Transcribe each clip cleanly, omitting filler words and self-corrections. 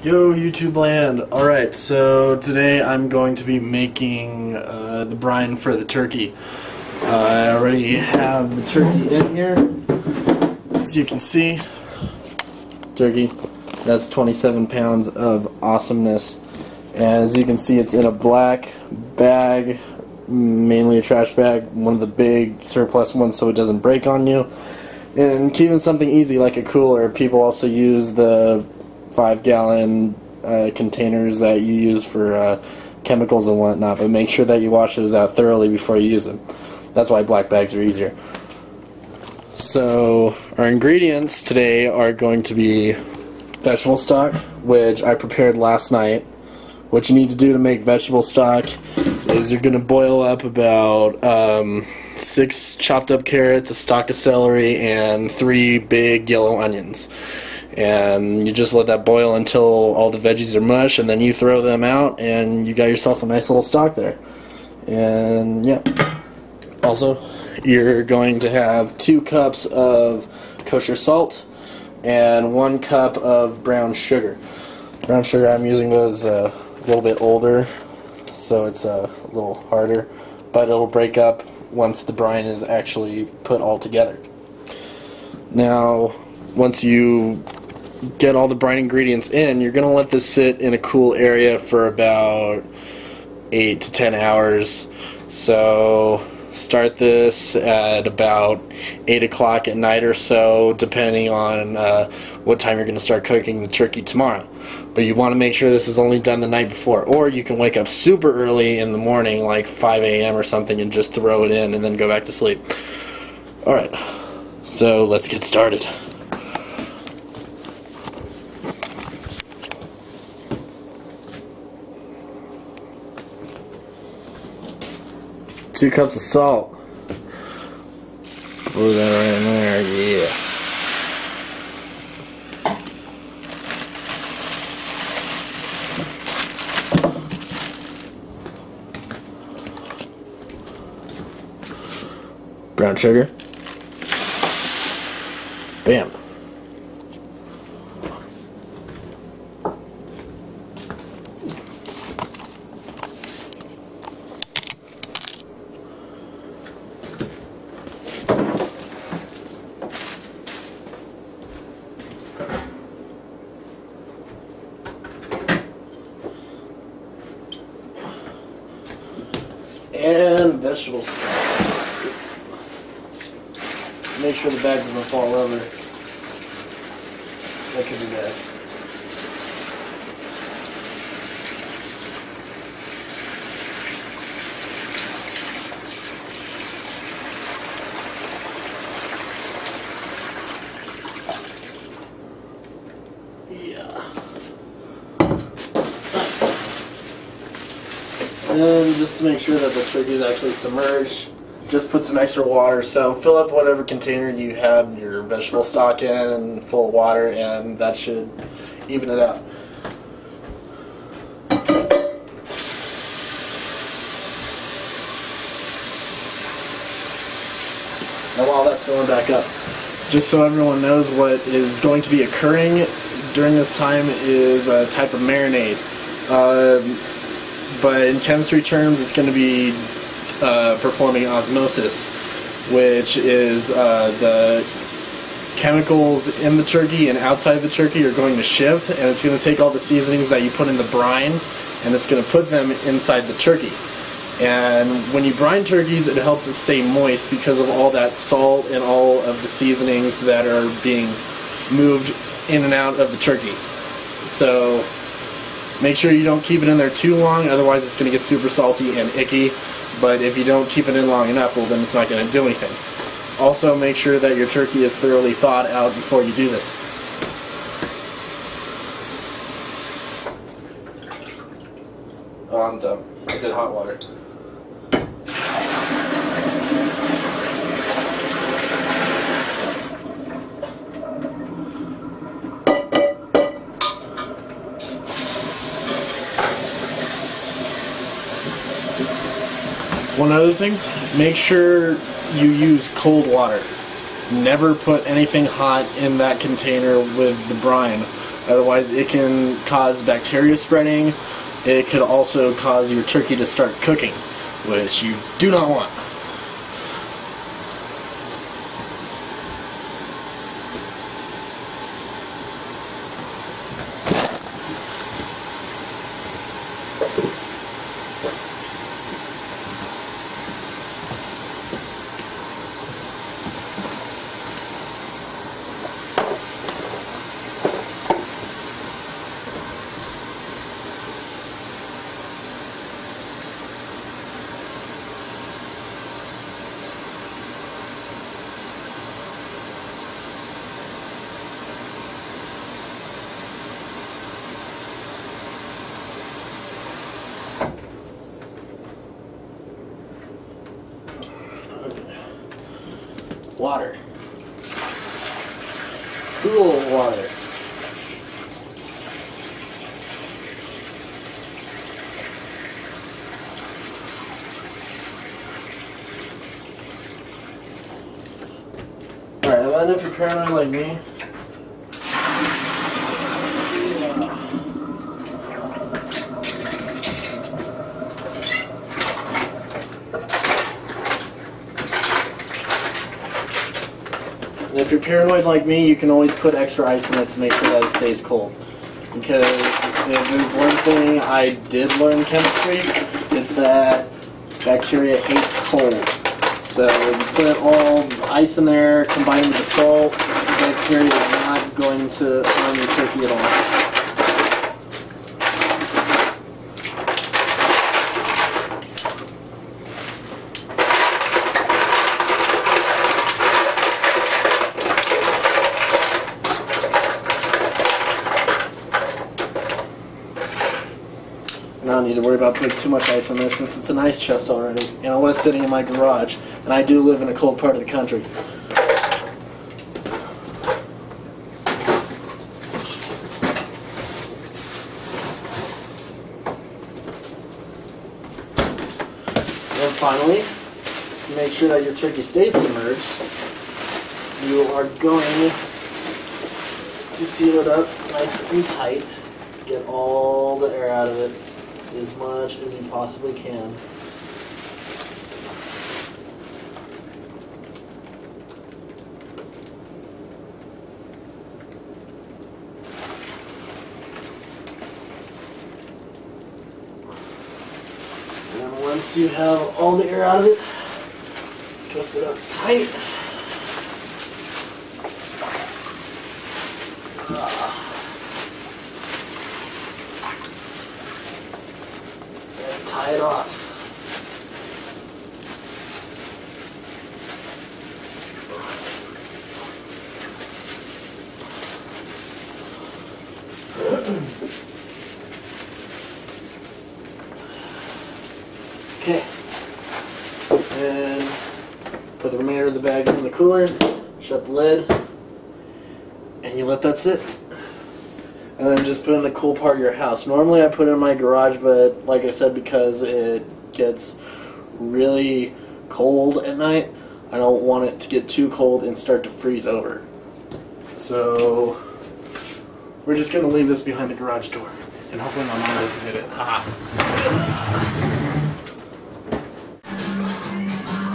Yo, YouTube land! Alright, so today I'm going to be making the brine for the turkey. I already have the turkey in here. As you can see, turkey, that's 27 pounds of awesomeness. As you can see, it's in a black bag, mainly a trash bag, one of the big surplus ones so it doesn't break on you. And keeping something easy like a cooler, people also use the 5-gallon containers that you use for chemicals and whatnot, but make sure that you wash those out thoroughly before you use them. That's why black bags are easier. So our ingredients today are going to be vegetable stock, which I prepared last night. What you need to do to make vegetable stock is you're going to boil up about 6 chopped up carrots, a stalk of celery, and 3 big yellow onions. And you just let that boil until all the veggies are mush, and then you throw them out and you got yourself a nice little stock there. And yeah. Also, you're going to have 2 cups of kosher salt and 1 cup of brown sugar. Brown sugar, I'm using those a little bit older, so it's a little harder, but it'll break up once the brine is actually put all together. Now, once you get all the brine ingredients in, you're going to let this sit in a cool area for about 8 to 10 hours. So start this at about 8 o'clock at night or so, depending on what time you're going to start cooking the turkey tomorrow. But you want to make sure this is only done the night before, or you can wake up super early in the morning, like 5 a.m. or something, and just throw it in and then go back to sleep. Alright, so let's get started. Two cups of salt. Put that right in there, yeah. Brown sugar. Bam. And vegetables. Make sure the bag doesn't fall over. That could be bad. And just to make sure that the turkey is actually submerged, just put some extra water. So fill up whatever container you have your vegetable stock in and full of water, and that should even it out. Now while that's filling back up, just so everyone knows, what is going to be occurring during this time is a type of marinade. But in chemistry terms, it's going to be performing osmosis, which is the chemicals in the turkey and outside the turkey are going to shift, and it's going to take all the seasonings that you put in the brine, and it's going to put them inside the turkey. And when you brine turkeys, it helps it stay moist because of all that salt and all of the seasonings that are being moved in and out of the turkey. So make sure you don't keep it in there too long, otherwise it's going to get super salty and icky. But if you don't keep it in long enough, well, then it's not going to do anything. Also, make sure that your turkey is thoroughly thawed out before you do this. Oh, I'm dumb. I did hot water. One other thing, make sure you use cold water. Never put anything hot in that container with the brine. Otherwise, it can cause bacteria spreading. It could also cause your turkey to start cooking, which you do not want. Water. Cool water. Alright, I know if you're paranoid like me. And if you're paranoid like me, you can always put extra ice in it to make sure that it stays cold. Because if there's one thing I did learn in chemistry, it's that bacteria hates cold. So you put all the ice in there, combined with the salt, the bacteria is not going to harm your turkey at all. I don't need to worry about putting too much ice in there since it's an ice chest already. And it was sitting in my garage, and I do live in a cold part of the country. And finally, to make sure that your turkey stays submerged, you are going to seal it up nice and tight. Get all the air out of it as much as you possibly can. And then once you have all the air out of it, twist it up tight. Tie it off. Okay. And put the remainder of the bag in the cooler, shut the lid, and you let that sit. And then just put it in the cool part of your house. Normally I put it in my garage, but like I said, because it gets really cold at night, I don't want it to get too cold and start to freeze over. So we're just going to leave this behind the garage door. And hopefully my mom doesn't hit it.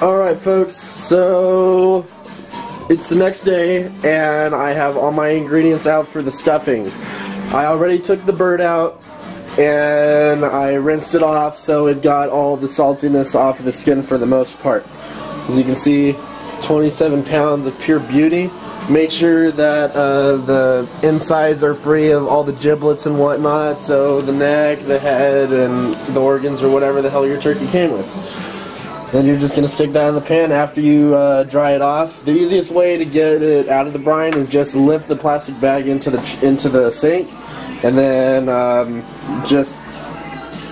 Alright folks, so it's the next day and I have all my ingredients out for the stuffing. I already took the bird out and I rinsed it off so it got all the saltiness off of the skin for the most part. As you can see, 27 pounds of pure beauty. Make sure that the insides are free of all the giblets and whatnot, so the neck, the head, and the organs or whatever the hell your turkey came with. Then you're just going to stick that in the pan after you dry it off. The easiest way to get it out of the brine is just lift the plastic bag into the sink and then just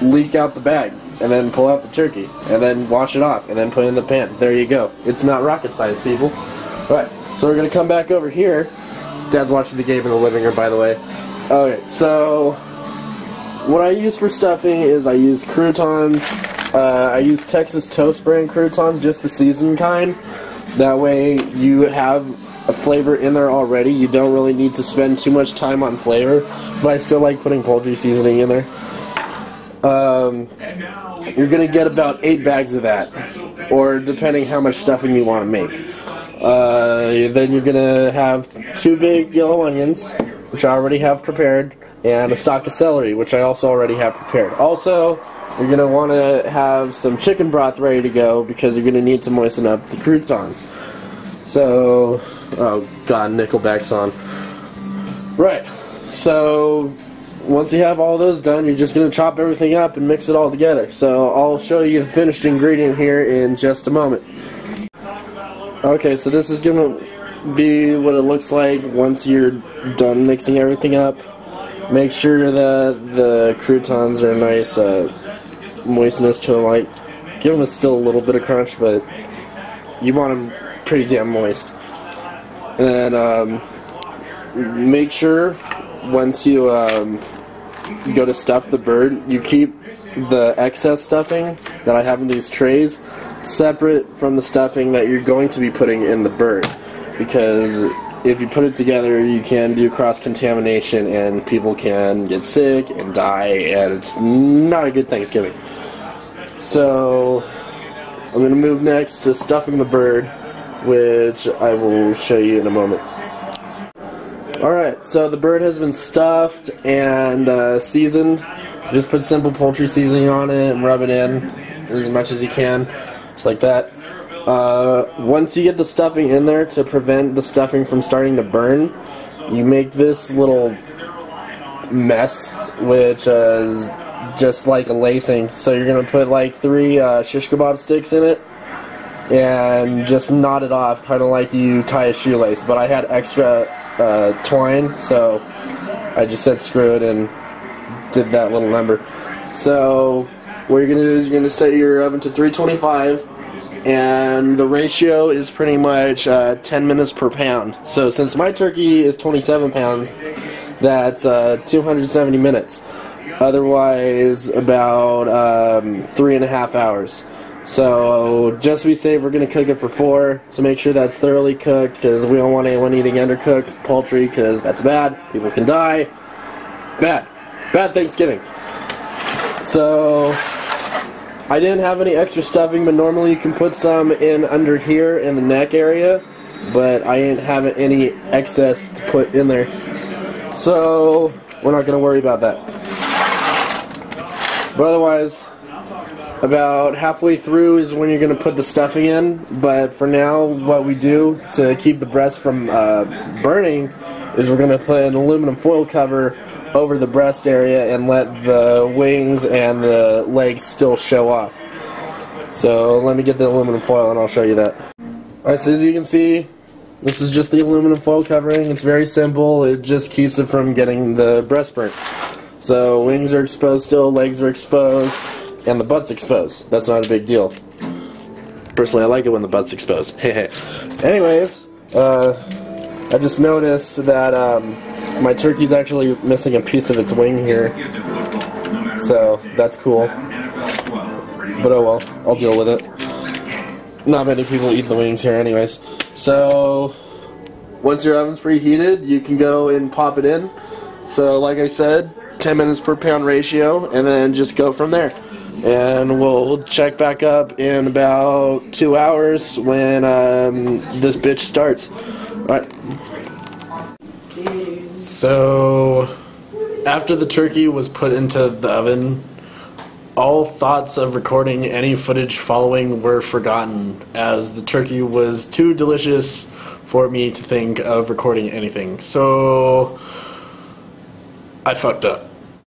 leak out the bag and then pull out the turkey and then wash it off and then put it in the pan. There you go. It's not rocket science, people. Alright, so we're going to come back over here. Dad's watching the game in the living room, by the way. Okay, so what I use for stuffing is I use croutons. I use Texas Toast brand croutons, just the seasoned kind. That way you have a flavor in there already. You don't really need to spend too much time on flavor, but I still like putting poultry seasoning in there. You're going to get about 8 bags of that, or depending how much stuffing you want to make. Then you're going to have 2 big yellow onions, which I already have prepared, and a stalk of celery, which I also already have prepared. Also, you're going to want to have some chicken broth ready to go, because you're going to need to moisten up the croutons. So, oh god, Nickelback's on. Right, so once you have all those done, you're just going to chop everything up and mix it all together. So I'll show you the finished ingredient here in just a moment. Okay, so this is going to be what it looks like once you're done mixing everything up. Make sure that the croutons are nice moistness to them. Like, give them still a little bit of crunch, but you want them pretty damn moist. And then make sure once you go to stuff the bird, you keep the excess stuffing that I have in these trays separate from the stuffing that you're going to be putting in the bird, because if you put it together, you can do cross-contamination and people can get sick and die, and it's not a good Thanksgiving. So I'm going to move next to stuffing the bird, which I will show you in a moment. Alright, so the bird has been stuffed and seasoned. Just put simple poultry seasoning on it and rub it in as much as you can, just like that. Once you get the stuffing in there, to prevent the stuffing from starting to burn, you make this little mess, which is just like a lacing. So you're going to put like 3 shish kebab sticks in it and just knot it off, kind of like you tie a shoelace. But I had extra twine, so I just said screw it and did that little number. So what you're going to do is you're going to set your oven to 325, and the ratio is pretty much 10 minutes per pound. So since my turkey is 27 pound, that's 270 minutes. Otherwise, about 3.5 hours. So just to be safe, we're going to cook it for 4 to make sure that's thoroughly cooked, because we don't want anyone eating undercooked poultry, because that's bad. People can die. Bad. Bad Thanksgiving. So I didn't have any extra stuffing, but normally you can put some in under here in the neck area, but I didn't have any excess to put in there. So we're not going to worry about that. But otherwise, about halfway through is when you're going to put the stuffing in. But for now, what we do to keep the breast from burning is we're going to put an aluminum foil cover over the breast area and let the wings and the legs still show off. So let me get the aluminum foil and I'll show you that. Alright, so as you can see, this is just the aluminum foil covering. It's very simple. It just keeps it from getting the breast burnt. So wings are exposed still, legs are exposed, and the butt's exposed. That's not a big deal. Personally, I like it when the butt's exposed. Anyways, I just noticed that my turkey's actually missing a piece of its wing here. So that's cool. But oh well, I'll deal with it. Not many people eat the wings here anyways. So once your oven's preheated, you can go and pop it in. So like I said, 10 minutes per pound ratio, and then just go from there. And we'll check back up in about 2 hours when this bitch starts. Alright. So after the turkey was put into the oven, all thoughts of recording any footage following were forgotten, as the turkey was too delicious for me to think of recording anything. So I fucked up.